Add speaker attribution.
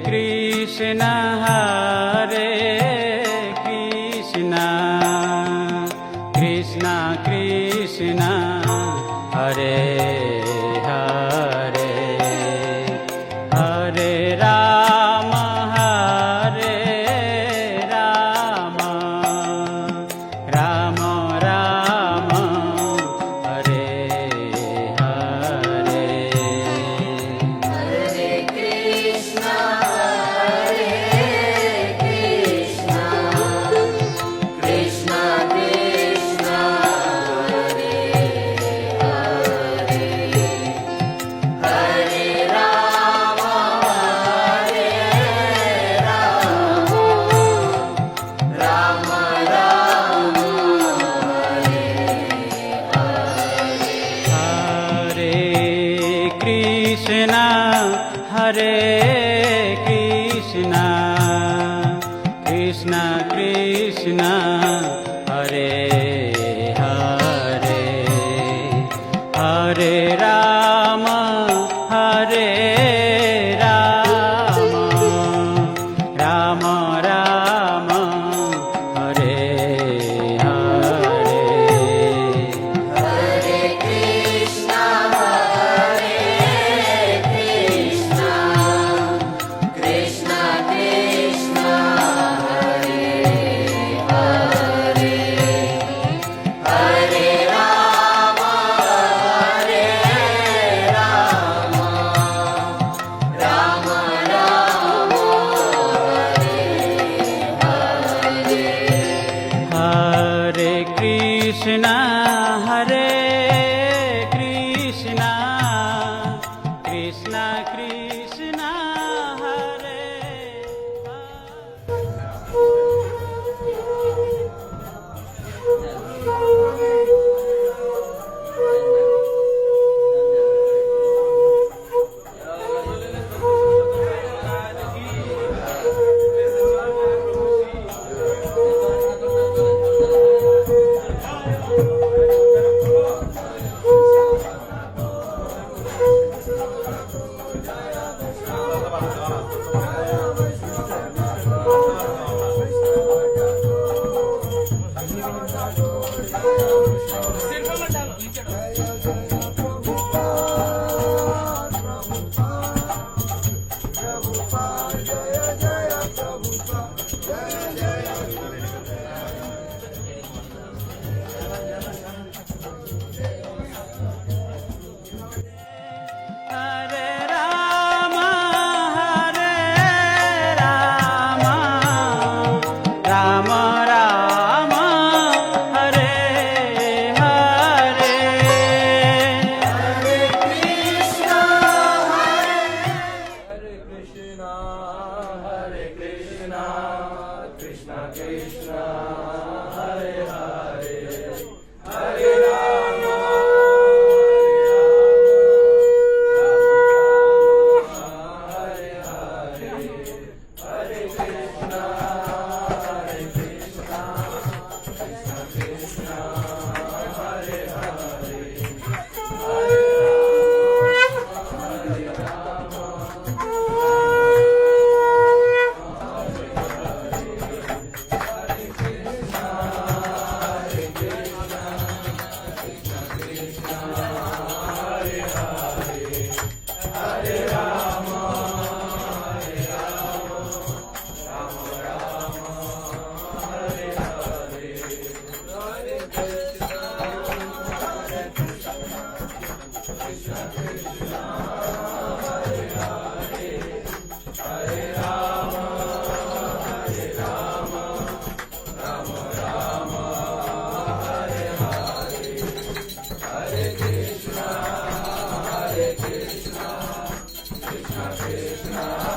Speaker 1: Krishna Hare Krishna Krishna Krishna Hare Hare Hare Ram Ram Ram Hare Hare
Speaker 2: Hare Krishna Krishna Krishna Hare Hare Hare Ram Ram Ram Hare
Speaker 1: Hare Krishna Krishna Krishna Hare Hare Hare Ram Ram Ram Hare Hare
Speaker 2: Hare Krishna Krishna Krishna Krishna Hare Hare Hare Ram Ram Ram Hare Hare
Speaker 1: Hare Krishna Krishna Krishna Hare Hare Ram Ram Ram Hare Hare
Speaker 2: Hare Krishna Krishna Krishna Hare Hare Hare Ram Hare Hare Hare Krishna Krishna Krishna Hare Hare Hare Krishna